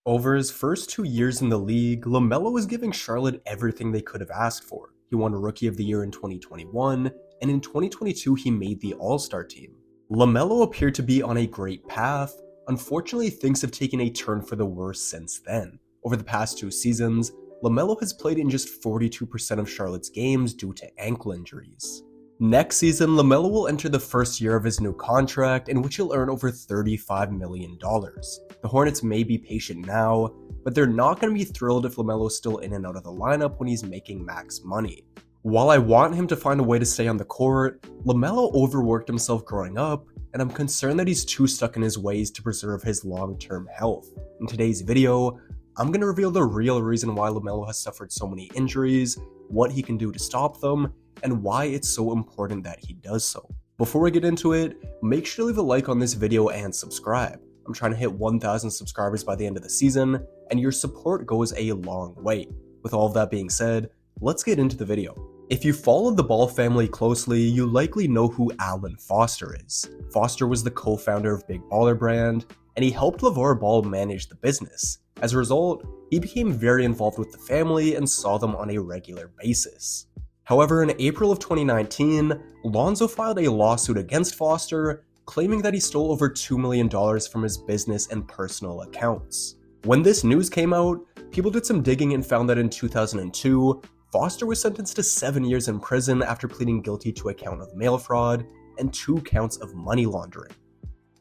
Over his first 2 years in the league, LaMelo was giving Charlotte everything they could have asked for. He won Rookie of the Year in 2021, and in 2022 he made the All-Star team. LaMelo appeared to be on a great path. Unfortunately, things have taken a turn for the worse since then. Over the past 2 seasons, LaMelo has played in just 42% of Charlotte's games due to ankle injuries. Next season, LaMelo will enter the first year of his new contract, in which he'll earn over $35 million. The Hornets may be patient now, but they're not going to be thrilled if LaMelo's still in and out of the lineup when he's making max money. While I want him to find a way to stay on the court, LaMelo overworked himself growing up, and I'm concerned that he's too stuck in his ways to preserve his long-term health. In today's video, I'm going to reveal the real reason why LaMelo has suffered so many injuries, what he can do to stop them, and why it's so important that he does so. Before we get into it, make sure to leave a like on this video and subscribe. I'm trying to hit 1,000 subscribers by the end of the season, and your support goes a long way. With all of that being said, let's get into the video. If you followed the Ball family closely, you likely know who Alan Foster is. Foster was the co-founder of Big Baller Brand, and he helped LeVar Ball manage the business. As a result, he became very involved with the family and saw them on a regular basis. However, in April of 2019, Lonzo filed a lawsuit against Foster, claiming that he stole over $2 million from his business and personal accounts. When this news came out, people did some digging and found that in 2002, Foster was sentenced to 7 years in prison after pleading guilty to a count of mail fraud and 2 counts of money laundering.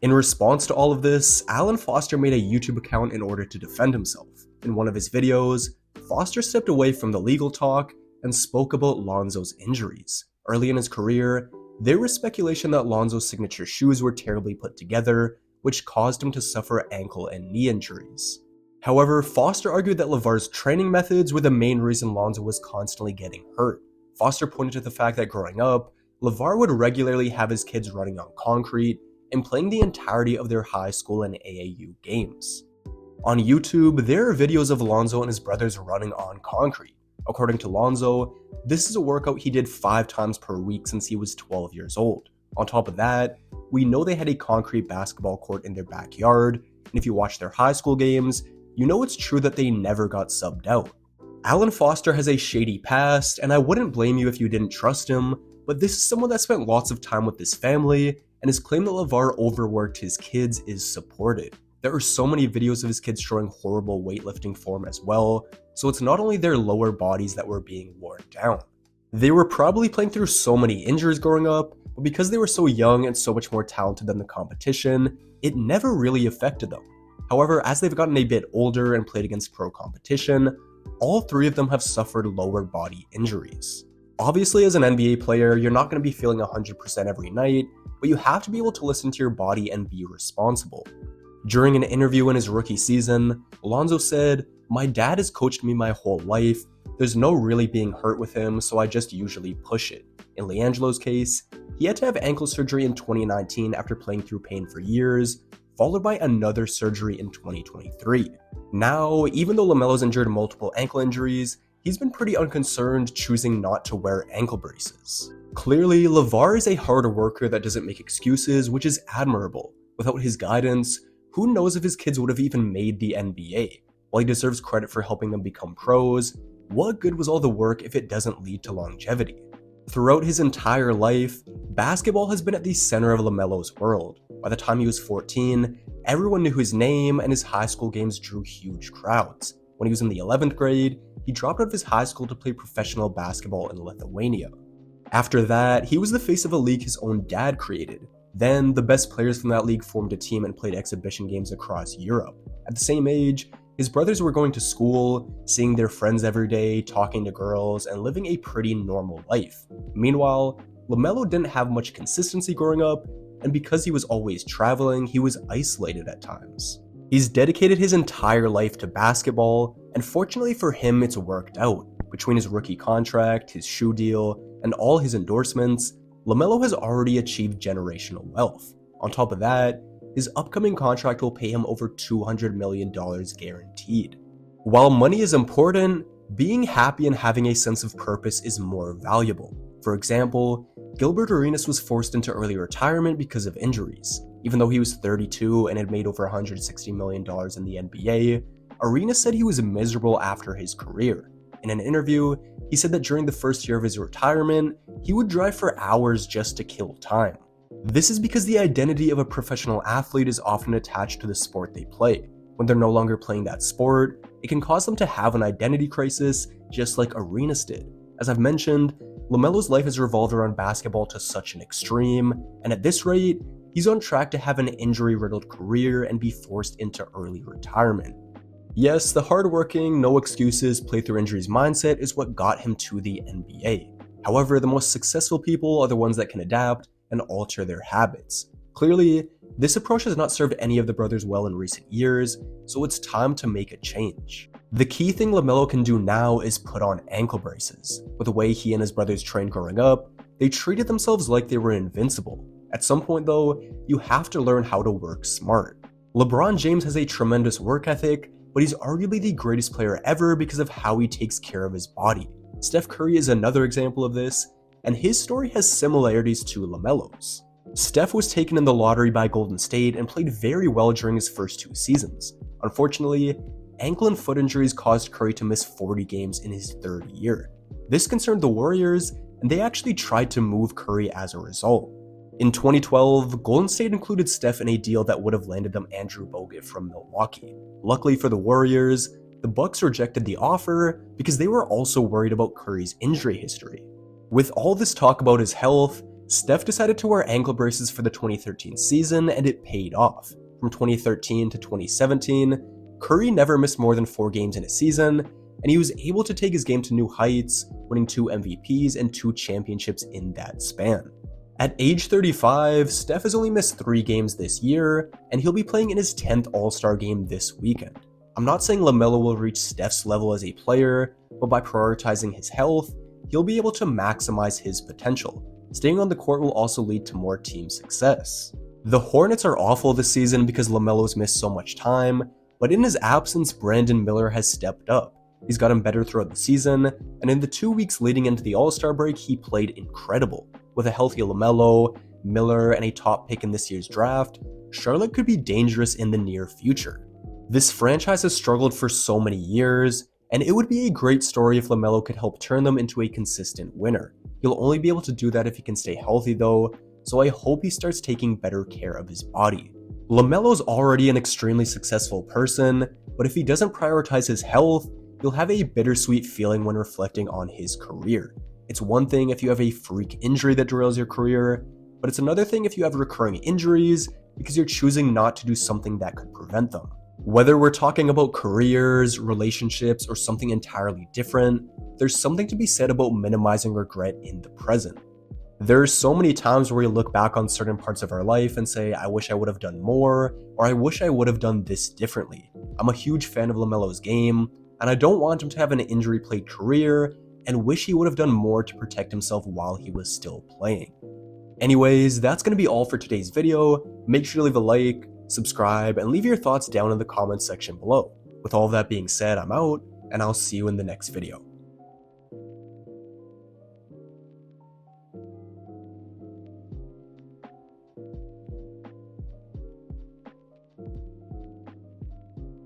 In response to all of this, Alan Foster made a YouTube account in order to defend himself. In one of his videos, Foster stepped away from the legal talk and spoke about Lonzo's injuries. Early in his career, there was speculation that Lonzo's signature shoes were terribly put together, which caused him to suffer ankle and knee injuries. However, Foster argued that LeVar's training methods were the main reason Lonzo was constantly getting hurt. Foster pointed to the fact that growing up, LeVar would regularly have his kids running on concrete and playing the entirety of their high school and AAU games. On YouTube, there are videos of Lonzo and his brothers running on concrete. According to Lonzo, this is a workout he did 5 times per week since he was 12 years old. On top of that, we know they had a concrete basketball court in their backyard, and if you watch their high school games, you know it's true that they never got subbed out. Alan Foster has a shady past, and I wouldn't blame you if you didn't trust him, but this is someone that spent lots of time with this family, and his claim that LeVar overworked his kids is supported. There are so many videos of his kids showing horrible weightlifting form as well, so it's not only their lower bodies that were being worn down. They were probably playing through so many injuries growing up, but because they were so young and so much more talented than the competition, it never really affected them. However, as they've gotten a bit older and played against pro competition, all 3 of them have suffered lower body injuries. Obviously, as an NBA player, you're not going to be feeling 100% every night, but you have to be able to listen to your body and be responsible. During an interview in his rookie season, Lonzo said, "My dad has coached me my whole life. There's no really being hurt with him, so I just usually push it." In LiAngelo's case, he had to have ankle surgery in 2019 after playing through pain for years, followed by another surgery in 2023. Now, even though LaMelo's endured multiple ankle injuries, he's been pretty unconcerned, choosing not to wear ankle braces. Clearly, LeVar is a hard worker that doesn't make excuses, which is admirable. Without his guidance, who knows if his kids would have even made the NBA? While he deserves credit for helping them become pros, what good was all the work if it doesn't lead to longevity? Throughout his entire life, basketball has been at the center of LaMelo's world. By the time he was 14, everyone knew his name, and his high school games drew huge crowds. When he was in the 11th grade, he dropped out of his high school to play professional basketball in Lithuania. After that, he was the face of a league his own dad created. Then, the best players from that league formed a team and played exhibition games across Europe. At the same age, his brothers were going to school, seeing their friends every day, talking to girls, and living a pretty normal life. Meanwhile, LaMelo didn't have much consistency growing up, and because he was always traveling, he was isolated at times. He's dedicated his entire life to basketball, and fortunately for him, it's worked out. Between his rookie contract, his shoe deal, and all his endorsements, LaMelo has already achieved generational wealth. On top of that, his upcoming contract will pay him over $200 million guaranteed. While money is important, being happy and having a sense of purpose is more valuable. For example, Gilbert Arenas was forced into early retirement because of injuries. Even though he was 32 and had made over $160 million in the NBA, Arenas said he was miserable after his career. In an interview, he said that during the first year of his retirement, he would drive for hours just to kill time. This is because the identity of a professional athlete is often attached to the sport they play. When they're no longer playing that sport, it can cause them to have an identity crisis, just like Arenas did. As I've mentioned, LaMelo's life has revolved around basketball to such an extreme, and at this rate, he's on track to have an injury-riddled career and be forced into early retirement. Yes, the hardworking, no excuses, play through injuries mindset is what got him to the NBA. However, the most successful people are the ones that can adapt and alter their habits. Clearly, this approach has not served any of the brothers well in recent years, so it's time to make a change. The key thing LaMelo can do now is put on ankle braces. With the way he and his brothers trained growing up, they treated themselves like they were invincible. At some point though, you have to learn how to work smart. LeBron James has a tremendous work ethic, but he's arguably the greatest player ever because of how he takes care of his body. Steph Curry is another example of this, and his story has similarities to LaMelo's. Steph was taken in the lottery by Golden State and played very well during his first 2 seasons. Unfortunately, ankle and foot injuries caused Curry to miss 40 games in his 3rd year. This concerned the Warriors, and they actually tried to move Curry as a result. In 2012, Golden State included Steph in a deal that would have landed them Andrew Bogut from Milwaukee. Luckily for the Warriors, the Bucks rejected the offer because they were also worried about Curry's injury history. With all this talk about his health, Steph decided to wear ankle braces for the 2013 season, and it paid off. From 2013 to 2017, Curry never missed more than 4 games in a season, and he was able to take his game to new heights, winning 2 MVPs and 2 championships in that span. At age 35, Steph has only missed 3 games this year, and he'll be playing in his 10th All-Star game this weekend. I'm not saying LaMelo will reach Steph's level as a player, but by prioritizing his health, he'll be able to maximize his potential. Staying on the court will also lead to more team success. The Hornets are awful this season because LaMelo's missed so much time, but in his absence, Brandon Miller has stepped up. He's gotten better throughout the season, and in the 2 weeks leading into the All-Star break, he played incredible. With a healthy LaMelo, Miller, and a top pick in this year's draft, Charlotte could be dangerous in the near future. This franchise has struggled for so many years, and it would be a great story if LaMelo could help turn them into a consistent winner. He'll only be able to do that if he can stay healthy though, so I hope he starts taking better care of his body. LaMelo's already an extremely successful person, but if he doesn't prioritize his health, he'll have a bittersweet feeling when reflecting on his career. It's one thing if you have a freak injury that derails your career, but it's another thing if you have recurring injuries because you're choosing not to do something that could prevent them. Whether we're talking about careers, relationships, or something entirely different, there's something to be said about minimizing regret in the present. There are so many times where we look back on certain parts of our life and say, I wish I would have done more, or I wish I would have done this differently. I'm a huge fan of LaMelo's game, and I don't want him to have an injury-plagued career, and wish he would have done more to protect himself while he was still playing. Anyways, that's going to be all for today's video. Make sure to leave a like, subscribe, and leave your thoughts down in the comments section below. With all of that being said, I'm out, and I'll see you in the next video.